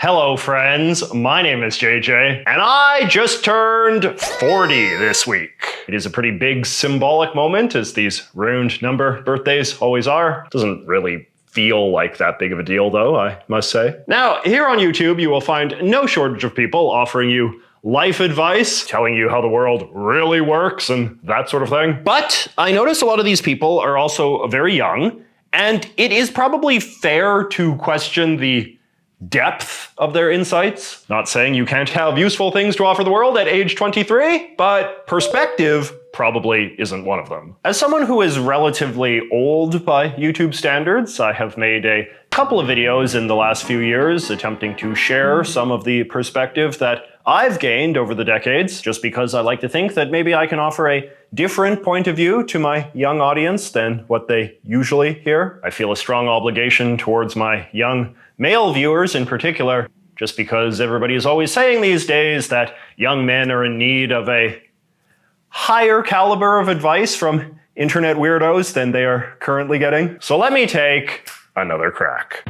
Hello friends, my name is JJ, and I just turned 40 this week. It is a pretty big symbolic moment, as these round number birthdays always are. Doesn't really feel like that big of a deal though, I must say. Now, here on YouTube you will find no shortage of people offering you life advice, telling you how the world really works and that sort of thing. But I notice a lot of these people are also very young, and it is probably fair to question the depth of their insights. Not saying you can't have useful things to offer the world at age 23, but perspective probably isn't one of them. As someone who is relatively old by YouTube standards, I have made a couple of videos in the last few years attempting to share some of the perspective that I've gained over the decades, just because I like to think that maybe I can offer a different point of view to my young audience than what they usually hear. I feel a strong obligation towards my young male viewers in particular, just because everybody is always saying these days that young men are in need of a higher caliber of advice from internet weirdos than they are currently getting. So let me take another crack.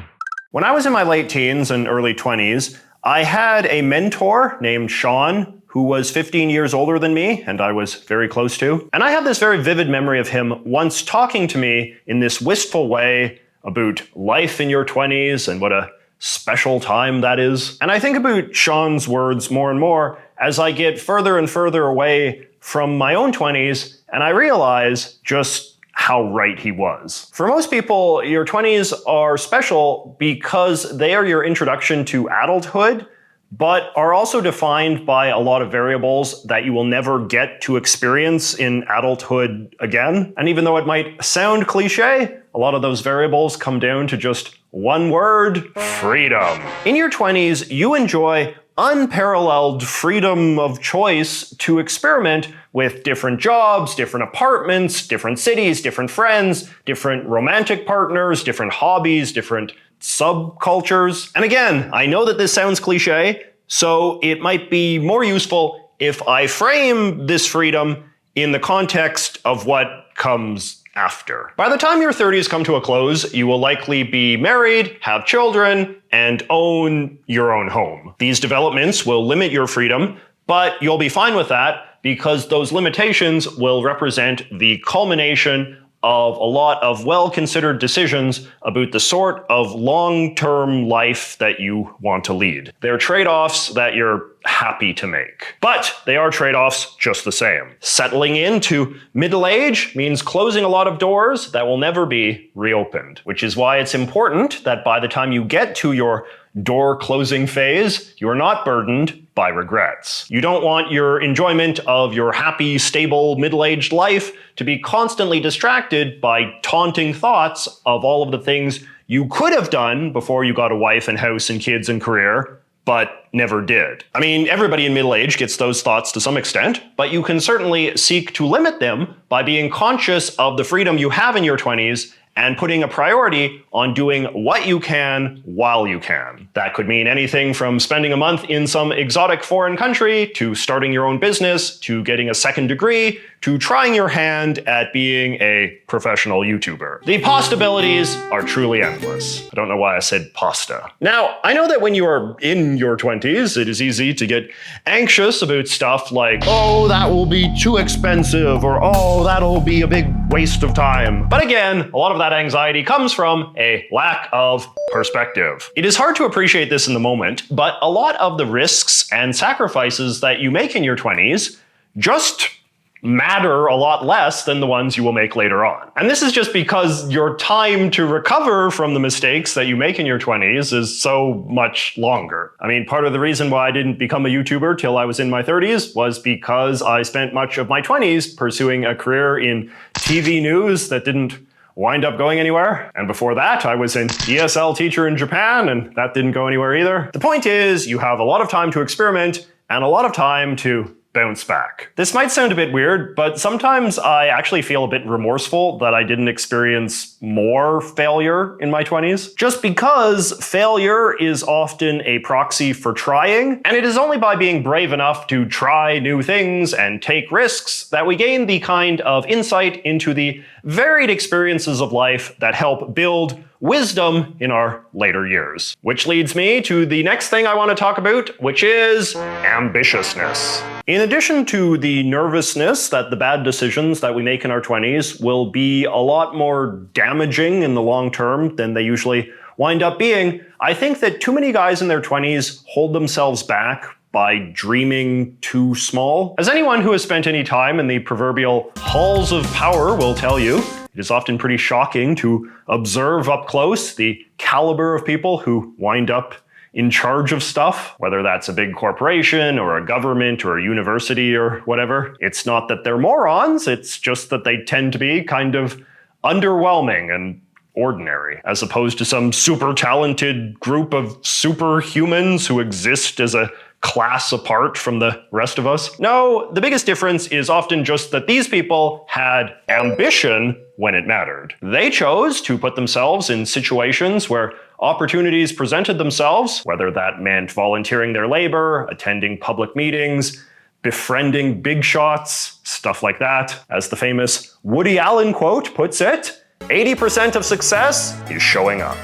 When I was in my late teens and early 20s, I had a mentor named Sean, who was 15 years older than me, and I was very close to. And I have this very vivid memory of him once talking to me in this wistful way about life in your 20s and what a special time that is. And I think about Sean's words more and more as I get further and further away from my own 20s, and I realize just how right he was. For most people, your 20s are special because they are your introduction to adulthood, but are also defined by a lot of variables that you will never get to experience in adulthood again. And even though it might sound cliche, a lot of those variables come down to just one word: freedom. In your 20s, you enjoy unparalleled freedom of choice to experiment with different jobs, different apartments, different cities, different friends, different romantic partners, different hobbies, different subcultures. And again, I know that this sounds cliche, so it might be more useful if I frame this freedom in the context of what comes after. By the time your 30s come to a close, you will likely be married, have children, and own your own home. These developments will limit your freedom, but you'll be fine with that because those limitations will represent the culmination of a lot of well-considered decisions about the sort of long-term life that you want to lead. They're trade-offs that you're happy to make. But they are trade-offs just the same. Settling into middle age means closing a lot of doors that will never be reopened, which is why it's important that by the time you get to your door closing phase, you are not burdened by regrets. You don't want your enjoyment of your happy, stable, middle-aged life to be constantly distracted by taunting thoughts of all of the things you could have done before you got a wife and house and kids and career, but never did. I mean, everybody in middle age gets those thoughts to some extent, but you can certainly seek to limit them by being conscious of the freedom you have in your 20s and putting a priority on doing what you can while you can. That could mean anything from spending a month in some exotic foreign country, to starting your own business, to getting a second degree, to trying your hand at being a professional YouTuber. The possibilities are truly endless. I don't know why I said pasta. Now, I know that when you are in your 20s, it is easy to get anxious about stuff like, oh, that will be too expensive, or oh, that'll be a big waste of time. But again, a lot of that anxiety comes from a lack of perspective. It is hard to appreciate this in the moment, but a lot of the risks and sacrifices that you make in your 20s just matter a lot less than the ones you will make later on. And this is just because your time to recover from the mistakes that you make in your 20s is so much longer. I mean, part of the reason why I didn't become a YouTuber till I was in my 30s was because I spent much of my 20s pursuing a career in TV news that didn't wind up going anywhere. And before that, I was an ESL teacher in Japan, and that didn't go anywhere either. The point is, you have a lot of time to experiment and a lot of time to bounce back. This might sound a bit weird, but sometimes I actually feel a bit remorseful that I didn't experience more failure in my 20s. Just because failure is often a proxy for trying, and it is only by being brave enough to try new things and take risks that we gain the kind of insight into the varied experiences of life that help build wisdom in our later years. Which leads me to the next thing I want to talk about, which is ambitiousness. In addition to the nervousness that the bad decisions that we make in our 20s will be a lot more damaging in the long term than they usually wind up being, I think that too many guys in their 20s hold themselves back by dreaming too small. As anyone who has spent any time in the proverbial halls of power will tell you, it is often pretty shocking to observe up close the caliber of people who wind up in charge of stuff, whether that's a big corporation or a government or a university or whatever. It's not that they're morons, it's just that they tend to be kind of underwhelming and ordinary, as opposed to some super talented group of superhumans who exist as a class apart from the rest of us. No, the biggest difference is often just that these people had ambition when it mattered. They chose to put themselves in situations where opportunities presented themselves, whether that meant volunteering their labor, attending public meetings, befriending big shots, stuff like that. As the famous Woody Allen quote puts it, 80% of success is showing up.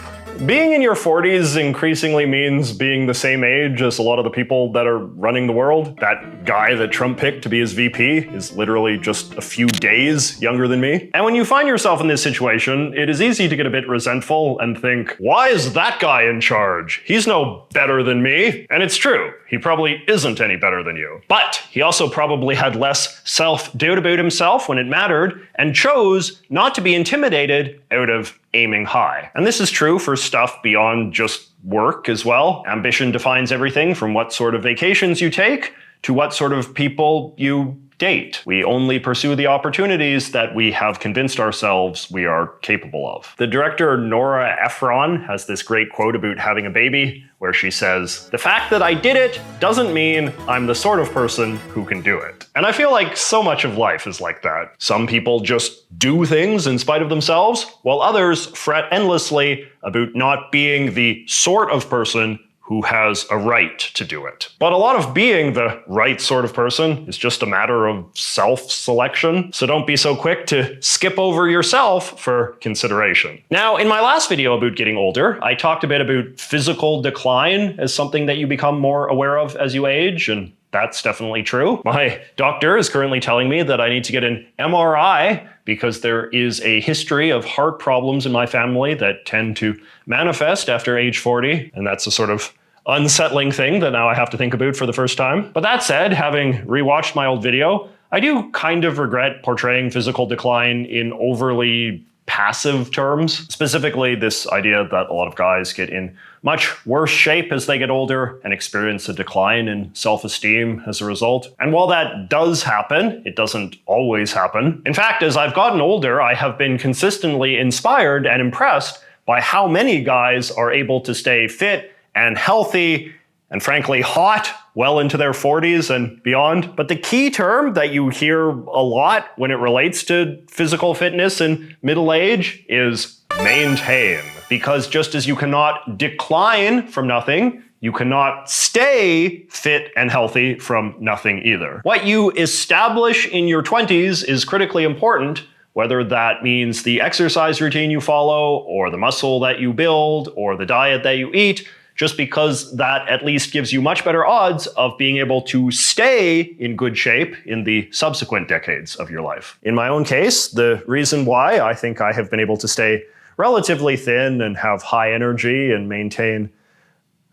Being in your 40s increasingly means being the same age as a lot of the people that are running the world. That guy that Trump picked to be his VP is literally just a few days younger than me. And when you find yourself in this situation, it is easy to get a bit resentful and think, why is that guy in charge? He's no better than me. And it's true, he probably isn't any better than you. But he also probably had less self-doubt about himself when it mattered and chose not to be intimidated out of aiming high. And this is true for stuff beyond just work as well. Ambition defines everything from what sort of vacations you take to what sort of people you date. We only pursue the opportunities that we have convinced ourselves we are capable of. The director Nora Ephron has this great quote about having a baby, where she says, "The fact that I did it doesn't mean I'm the sort of person who can do it." And I feel like so much of life is like that. Some people just do things in spite of themselves, while others fret endlessly about not being the sort of person who has a right to do it. But a lot of being the right sort of person is just a matter of self-selection, so don't be so quick to skip over yourself for consideration. Now, in my last video about getting older, I talked a bit about physical decline as something that you become more aware of as you age, and that's definitely true. My doctor is currently telling me that I need to get an MRI because there is a history of heart problems in my family that tend to manifest after age 40, and that's a sort of unsettling thing that now I have to think about for the first time. But that said, having rewatched my old video, I do kind of regret portraying physical decline in overly passive terms. Specifically, this idea that a lot of guys get in much worse shape as they get older and experience a decline in self-esteem as a result. And while that does happen, it doesn't always happen. In fact, as I've gotten older, I have been consistently inspired and impressed by how many guys are able to stay fit and healthy and frankly hot well into their 40s and beyond. But the key term that you hear a lot when it relates to physical fitness in middle age is maintain. Because just as you cannot decline from nothing, you cannot stay fit and healthy from nothing either. What you establish in your 20s is critically important, whether that means the exercise routine you follow, or the muscle that you build, or the diet that you eat, just because that at least gives you much better odds of being able to stay in good shape in the subsequent decades of your life. In my own case, the reason why I think I have been able to stay relatively thin and have high energy and maintain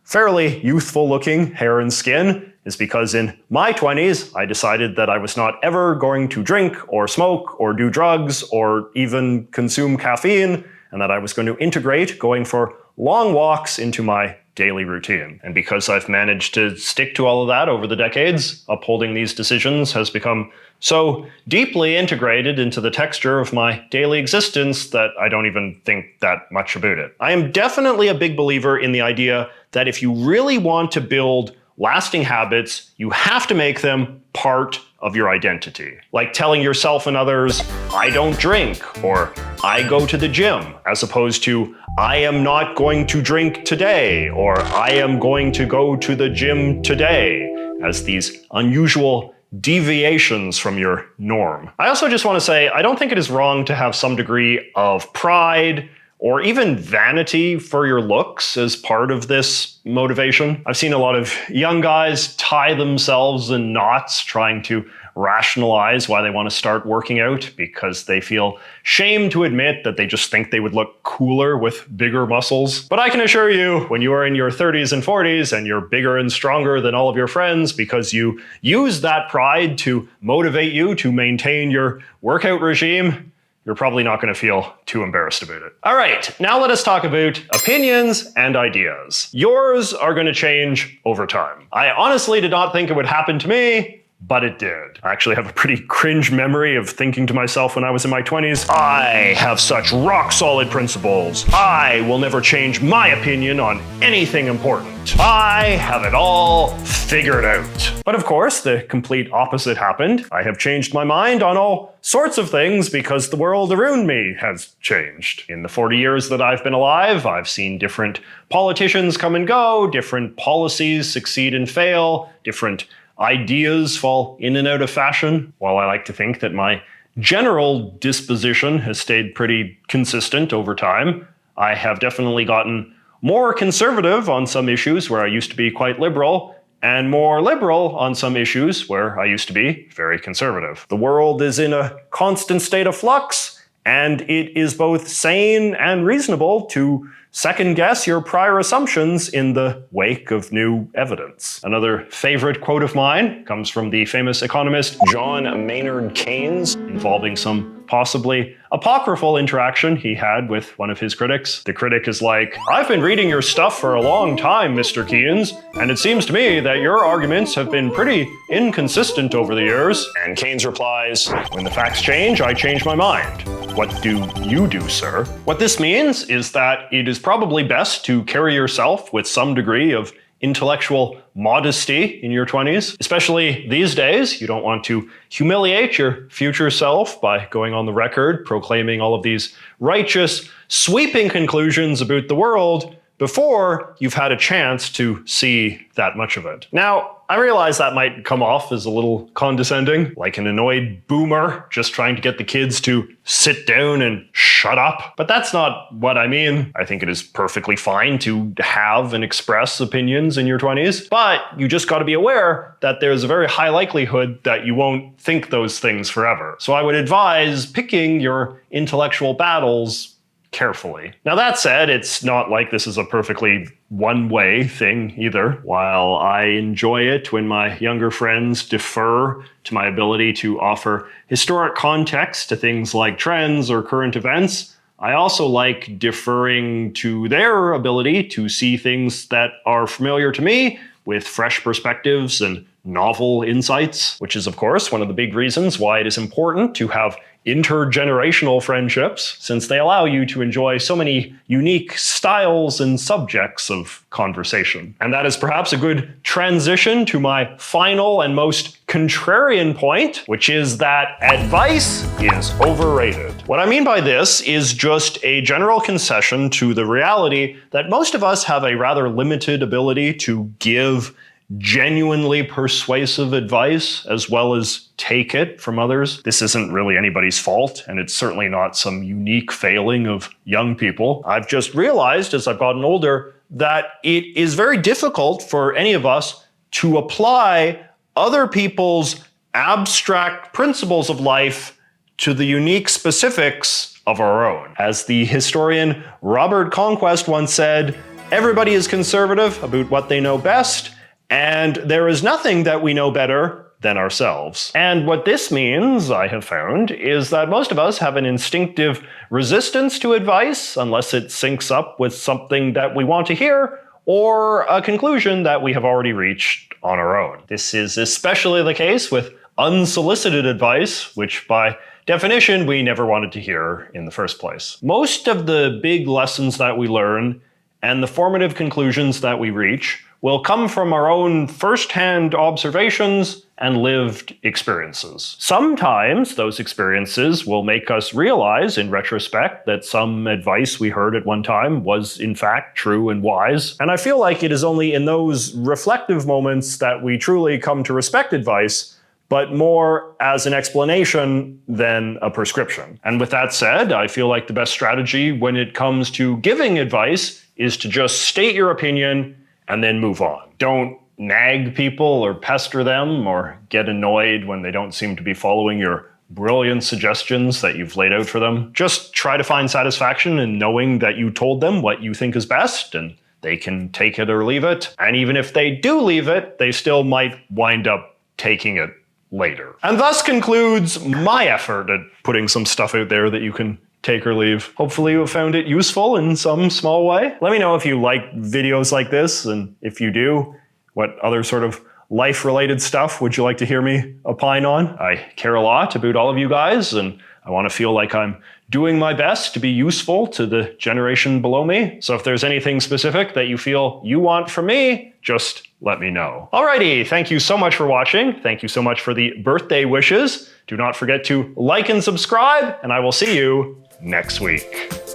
fairly youthful looking hair and skin is because in my 20s, I decided that I was not ever going to drink or smoke or do drugs or even consume caffeine, and that I was going to integrate going for long walks into my daily routine. And because I've managed to stick to all of that over the decades, upholding these decisions has become so deeply integrated into the texture of my daily existence that I don't even think that much about it. I am definitely a big believer in the idea that if you really want to build lasting habits, you have to make them part of your identity. Like telling yourself and others, I don't drink, or I go to the gym, as opposed to, I am not going to drink today, or I am going to go to the gym today, as these unusual deviations from your norm. I also just want to say, I don't think it is wrong to have some degree of pride or even vanity for your looks as part of this motivation. I've seen a lot of young guys tie themselves in knots trying to rationalize why they want to start working out because they feel shame to admit that they just think they would look cooler with bigger muscles. But I can assure you, when you are in your 30s and 40s and you're bigger and stronger than all of your friends because you use that pride to motivate you to maintain your workout regime, you're probably not going to feel too embarrassed about it. All right, now let us talk about opinions and ideas. Yours are going to change over time. I honestly did not think it would happen to me, but it did. I actually have a pretty cringe memory of thinking to myself when I was in my 20s, I have such rock solid principles. I will never change my opinion on anything important. I have it all figured out. But of course, the complete opposite happened. I have changed my mind on all sorts of things because the world around me has changed. In the 40 years that I've been alive, I've seen different politicians come and go, different policies succeed and fail, different ideas fall in and out of fashion. While I like to think that my general disposition has stayed pretty consistent over time, I have definitely gotten more conservative on some issues where I used to be quite liberal, and more liberal on some issues where I used to be very conservative. The world is in a constant state of flux, and it is both sane and reasonable to second guess your prior assumptions in the wake of new evidence. Another favorite quote of mine comes from the famous economist John Maynard Keynes, involving some possibly apocryphal interaction he had with one of his critics. The critic is like, I've been reading your stuff for a long time, Mr. Keynes, and it seems to me that your arguments have been pretty inconsistent over the years. And Keynes replies, when the facts change, I change my mind. What do you do, sir? What this means is that it is probably best to carry yourself with some degree of intellectual modesty in your 20s. Especially these days, you don't want to humiliate your future self by going on the record proclaiming all of these righteous, sweeping conclusions about the world before you've had a chance to see that much of it. Now, I realize that might come off as a little condescending, like an annoyed boomer just trying to get the kids to sit down and shut up. But that's not what I mean. I think it is perfectly fine to have and express opinions in your 20s, but you just got to be aware that there's a very high likelihood that you won't think those things forever. So I would advise picking your intellectual battles carefully. Now that said, it's not like this is a perfectly one-way thing either. While I enjoy it when my younger friends defer to my ability to offer historic context to things like trends or current events, I also like deferring to their ability to see things that are familiar to me with fresh perspectives and novel insights, which is of course one of the big reasons why it is important to have intergenerational friendships, since they allow you to enjoy so many unique styles and subjects of conversation. And that is perhaps a good transition to my final and most contrarian point, which is that advice is overrated. What I mean by this is just a general concession to the reality that most of us have a rather limited ability to give genuinely persuasive advice as well as take it from others. This isn't really anybody's fault, and it's certainly not some unique failing of young people. I've just realized as I've gotten older that it is very difficult for any of us to apply other people's abstract principles of life to the unique specifics of our own. As the historian Robert Conquest once said, everybody is conservative about what they know best, and there is nothing that we know better than ourselves. And what this means, I have found, is that most of us have an instinctive resistance to advice unless it syncs up with something that we want to hear or a conclusion that we have already reached on our own. This is especially the case with unsolicited advice, which by definition we never wanted to hear in the first place. Most of the big lessons that we learn and the formative conclusions that we reach will come from our own first-hand observations and lived experiences. Sometimes those experiences will make us realize in retrospect that some advice we heard at one time was in fact true and wise. And I feel like it is only in those reflective moments that we truly come to respect advice, but more as an explanation than a prescription. And with that said, I feel like the best strategy when it comes to giving advice is to just state your opinion and then move on. Don't nag people or pester them or get annoyed when they don't seem to be following your brilliant suggestions that you've laid out for them. Just try to find satisfaction in knowing that you told them what you think is best and they can take it or leave it. And even if they do leave it, they still might wind up taking it later. And thus concludes my effort at putting some stuff out there that you can take or leave. Hopefully you have found it useful in some small way. Let me know if you like videos like this, and if you do, what other sort of life-related stuff would you like to hear me opine on? I care a lot about all of you guys, and I want to feel like I'm doing my best to be useful to the generation below me. So if there's anything specific that you feel you want from me, just let me know. Alrighty, thank you so much for watching. Thank you so much for the birthday wishes. Do not forget to like and subscribe, and I will see you next week.